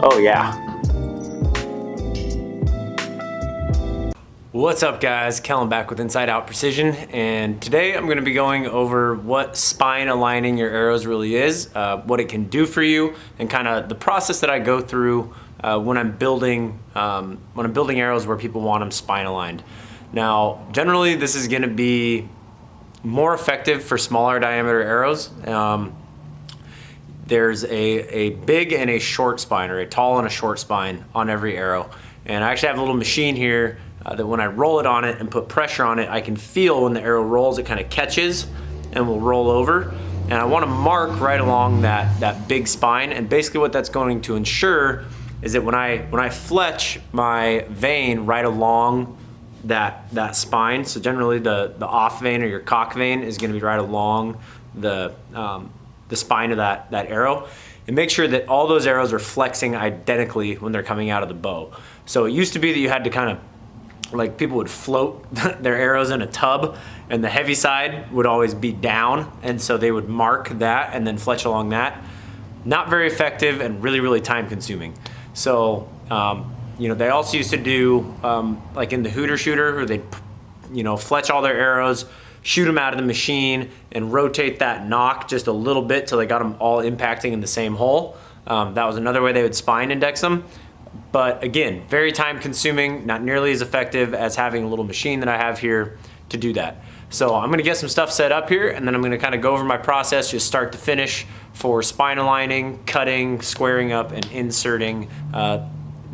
Oh yeah. What's up guys, Kellen back with Inside Out Precision, and today I'm going to be going over what spine aligning your arrows really is, what it can do for you, and kind of the process that I go through when I'm building arrows where people want them spine aligned. Now generally this is going to be more effective for smaller diameter arrows. There's a big and a short spine, or a tall and a short spine on every arrow, and I actually have a little machine here that when I roll it on it and put pressure on it, I can feel when the arrow rolls, it kind of catches and will roll over. And I want to mark right along that big spine. And basically what that's going to ensure is that when I fletch my vein right along that spine, so generally the off vein or your cock vein is going to be right along the spine of that arrow, and make sure that all those arrows are flexing identically when they're coming out of the bow. So it used to be that you had to kind of, like, people would float their arrows in a tub and the heavy side would always be down, and so they would mark that and then fletch along that. Not very effective and really time consuming. So you know, they also used to do like in the Hooter shooter, where they fletch all their arrows, shoot them out of the machine, and rotate that nock just a little bit till they got them all impacting in the same hole. That was another way they would spine index them. But again, very time consuming, not nearly as effective as having a little machine that I have here to do that. So I'm gonna get some stuff set up here, and then I'm gonna kind of go over my process, just start to finish, for spine aligning, cutting, squaring up, and inserting,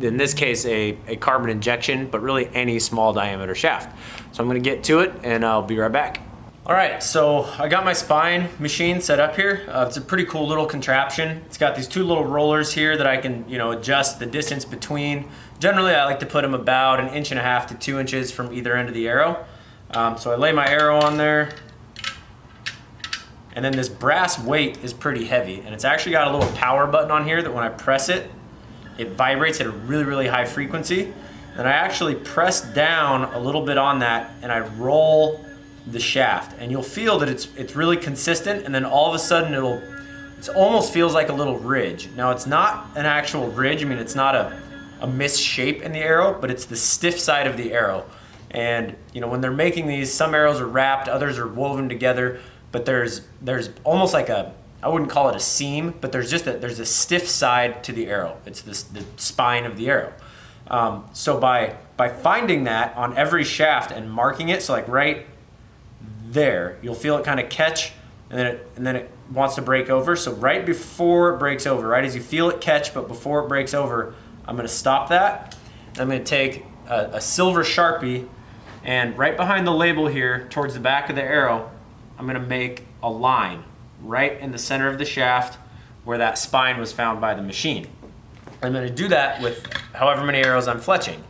in this case, a carbon injection, but really any small diameter shaft. So I'm gonna get to it, and I'll be right back. All right, so I got my spine machine set up here. It's a pretty cool little contraption. It's got these two little rollers here that I can, adjust the distance between. Generally, I like to put them about 1.5 to 2 inches from either end of the arrow. So I lay my arrow on there, and then this brass weight is pretty heavy, and it's actually got a little power button on here that when I press it, it vibrates at a really high frequency. And I actually press down a little bit on that, and I roll the shaft, and you'll feel that it's really consistent, and then all of a sudden it almost feels like a little ridge. Now it's not an actual ridge. I mean, it's not a misshape in the arrow, but it's the stiff side of the arrow. And when they're making these, some arrows are wrapped, others are woven together, but there's almost like I wouldn't call it a seam, but there's a stiff side to the arrow. It's the spine of the arrow. So by finding that on every shaft and marking it, so like right there, you'll feel it kind of catch, and then it wants to break over. So right before it breaks over, right as you feel it catch, but before it breaks over, I'm going to stop that. And I'm going to take a silver Sharpie, and right behind the label here, towards the back of the arrow, I'm going to make a line right in the center of the shaft where that spine was found by the machine. I'm going to do that with however many arrows I'm fletching.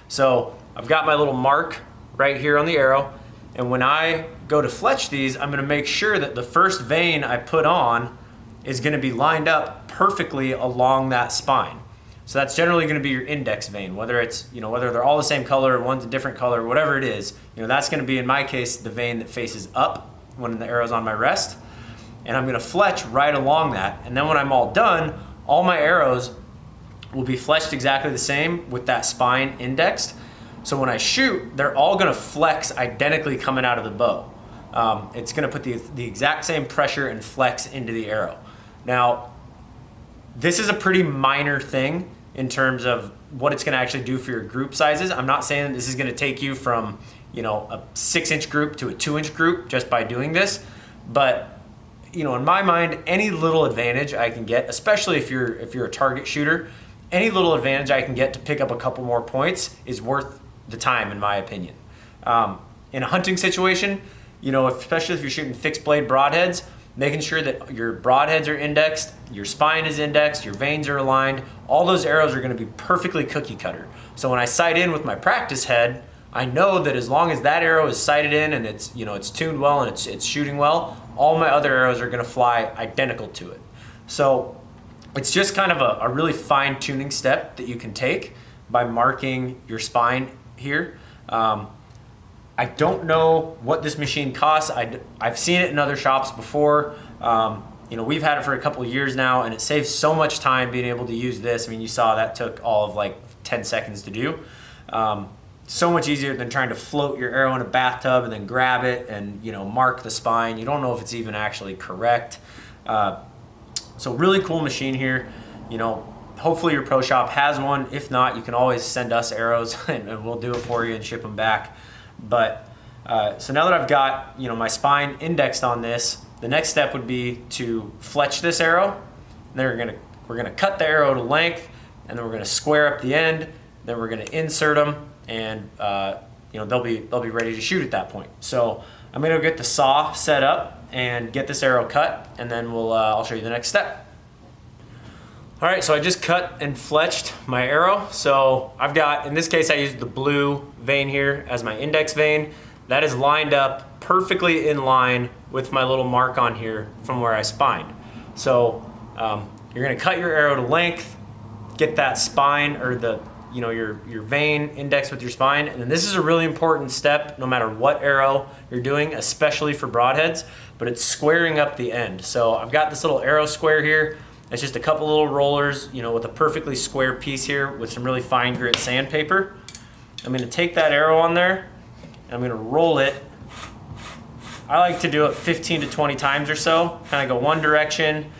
So I've got my little mark right here on the arrow, and when I go to fletch these, I'm gonna make sure that the first vein I put on is gonna be lined up perfectly along that spine. So that's generally gonna be your index vein, whether it's, whether they're all the same color, one's a different color, whatever it is, that's gonna be, in my case, the vein that faces up when the arrow's on my rest. And I'm gonna fletch right along that. And then when I'm all done, all my arrows will be fletched exactly the same with that spine indexed. So when I shoot, they're all gonna flex identically coming out of the bow. It's gonna put the exact same pressure and flex into the arrow. Now, this is a pretty minor thing in terms of what it's gonna actually do for your group sizes. I'm not saying that this is gonna take you from a 6-inch group to a 2-inch group just by doing this, but in my mind, any little advantage I can get, especially if you're a target shooter, any little advantage I can get to pick up a couple more points is worth the time, in my opinion. In a hunting situation, especially if you're shooting fixed blade broadheads, making sure that your broadheads are indexed, your spine is indexed, your veins are aligned, all those arrows are gonna be perfectly cookie cutter. So when I sight in with my practice head, I know that as long as that arrow is sighted in and it's tuned well and it's shooting well, all my other arrows are gonna fly identical to it. So it's just kind of a really fine tuning step that you can take by marking your spine here. I don't know what this machine costs. I've seen it in other shops before. you know, we've had it for a couple of years now, and it saves so much time being able to use this. I mean, you saw that took all of like 10 seconds to do. So much easier than trying to float your arrow in a bathtub and then grab it and, you know, mark the spine. You don't know if it's even actually correct. So really cool machine here. You know, hopefully your pro shop has one. If not, you can always send us arrows and we'll do it for you and ship them back. But so now that I've got, you know, my spine indexed on this, the next step would be to fletch this arrow. And then we're gonna cut the arrow to length, and then we're gonna square up the end. Then we're gonna insert them, and you know, they'll be ready to shoot at that point. So I'm gonna get the saw set up and get this arrow cut, and then I'll show you the next step. All right, so I just cut and fletched my arrow. So I've got, in this case, I used the blue vein here as my index vein. That is lined up perfectly in line with my little mark on here from where I spined. So you're gonna cut your arrow to length, get that spine or your vein indexed with your spine. And then this is a really important step no matter what arrow you're doing, especially for broadheads, but it's squaring up the end. So I've got this little arrow square here. It's just a couple little rollers, you know, with a perfectly square piece here with some really fine grit sandpaper. I'm gonna take that arrow on there, and I'm gonna roll it. I like to do it 15 to 20 times or so. Kind of go one direction,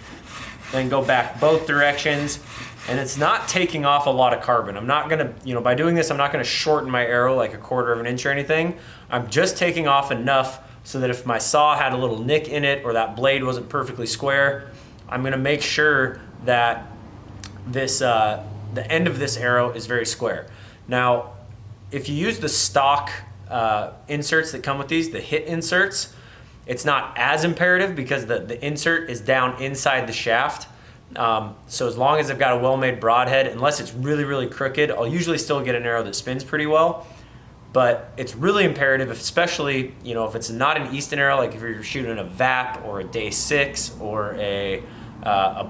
then go back both directions. And it's not taking off a lot of carbon. I'm not gonna, you know, by doing this, I'm not gonna shorten my arrow like a 1/4 of an inch or anything. I'm just taking off enough so that if my saw had a little nick in it or that blade wasn't perfectly square, I'm gonna make sure that this, the end of this arrow is very square. Now, if you use the stock inserts that come with these, the hit inserts, it's not as imperative because the insert is down inside the shaft. So as long as I've got a well-made broadhead, unless it's really, really crooked, I'll usually still get an arrow that spins pretty well. But it's really imperative, especially, you know, if it's not an Easton arrow, like if you're shooting a VAP or a Day 6 or a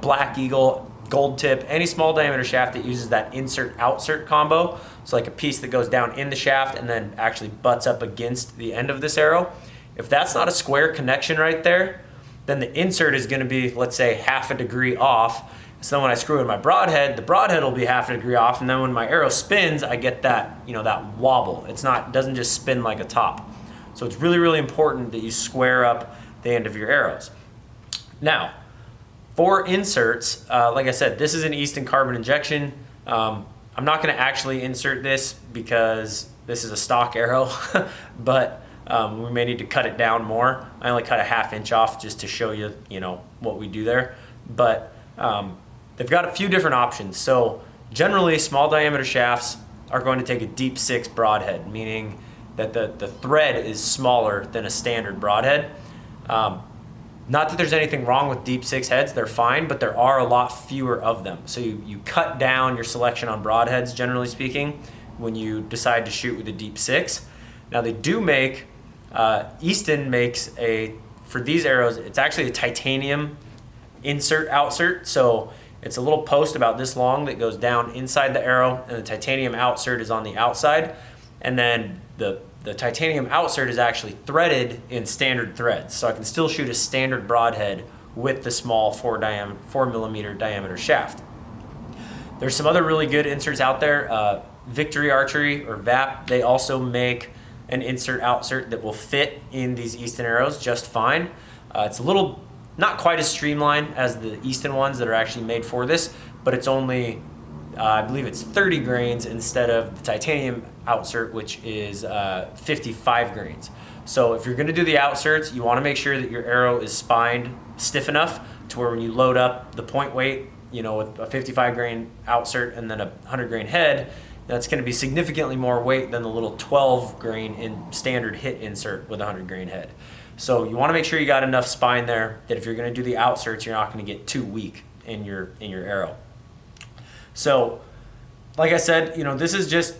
Black Eagle, Gold Tip, any small diameter shaft that uses that insert-outsert combo. So like a piece that goes down in the shaft and then actually butts up against the end of this arrow. If that's not a square connection right there, then the insert is gonna be, let's say, 1/2 degree off. So then when I screw in my broadhead, the broadhead will be 1/2 degree off, and then when my arrow spins, I get that, you know, that wobble. It doesn't just spin like a top. So it's really, really important that you square up the end of your arrows. Now, for inserts, like I said, this is an Easton carbon injection. I'm not gonna actually insert this because this is a stock arrow, but we may need to cut it down more. I only cut a 1/2 inch off just to show you, you know, what we do there. But they've got a few different options. So generally, small diameter shafts are going to take a deep 6 broadhead, meaning that the thread is smaller than a standard broadhead. Not that there's anything wrong with deep 6 heads, they're fine, but there are a lot fewer of them. So you cut down your selection on broadheads, generally speaking, when you decide to shoot with a deep 6. Now they do make, Easton makes for these arrows, it's actually a titanium insert-outsert. So it's a little post about this long that goes down inside the arrow, and the titanium outsert is on the outside. And then the titanium outsert is actually threaded in standard threads. So I can still shoot a standard broadhead with the small 4mm diameter shaft. There's some other really good inserts out there. Victory Archery or VAP, they also make an insert-outsert that will fit in these Easton arrows just fine. It's a little, not quite as streamlined as the Easton ones that are actually made for this, but it's only, I believe it's 30 grains instead of the titanium outsert, which is 55 grains. So if you're gonna do the outserts, you wanna make sure that your arrow is spined stiff enough to where when you load up the point weight, you know, with a 55 grain outsert and then a 100 grain head, that's gonna be significantly more weight than the little 12 grain in standard hit insert with a 100 grain head. So you wanna make sure you got enough spine there that if you're gonna do the outserts, you're not gonna get too weak in your arrow. So, like I said, you know, this is just,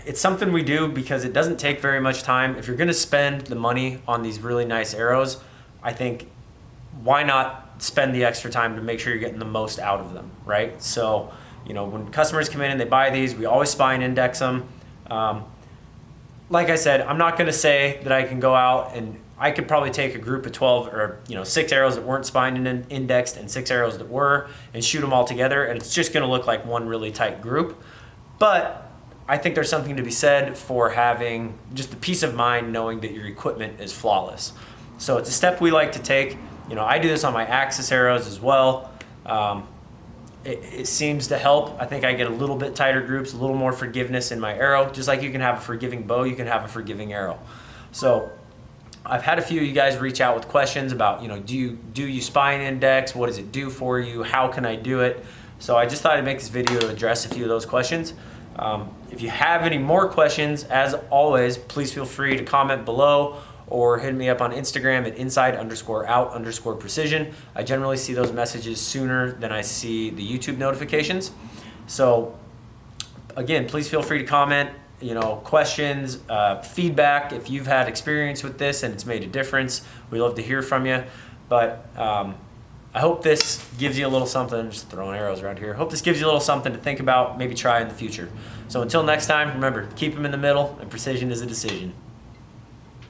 it's something we do because it doesn't take very much time. If you're gonna spend the money on these really nice arrows, I think, why not spend the extra time to make sure you're getting the most out of them, right? So, you know, when customers come in and they buy these, we always spine index them. Like I said, I'm not gonna say that I can go out and I could probably take a group of 12 or 6 arrows that weren't spined and indexed and 6 arrows that were, and shoot them all together, and it's just gonna look like one really tight group. But I think there's something to be said for having just the peace of mind knowing that your equipment is flawless. So it's a step we like to take. I do this on my Axis arrows as well. It seems to help. I think I get a little bit tighter groups, a little more forgiveness in my arrow. Just like you can have a forgiving bow, you can have a forgiving arrow. So I've had a few of you guys reach out with questions about, do you spine index? What does it do for you? How can I do it? So I just thought I'd make this video to address a few of those questions. If you have any more questions, as always, please feel free to comment below or hit me up on Instagram at inside_out_precision. I generally see those messages sooner than I see the YouTube notifications. So again, please feel free to comment, questions, feedback. If you've had experience with this and it's made a difference, we love to hear from you. But I hope this gives you a little something. I'm just throwing arrows around here. Hope this gives you a little something to think about, maybe try in the future. So until next time, remember, keep them in the middle, and precision is a decision.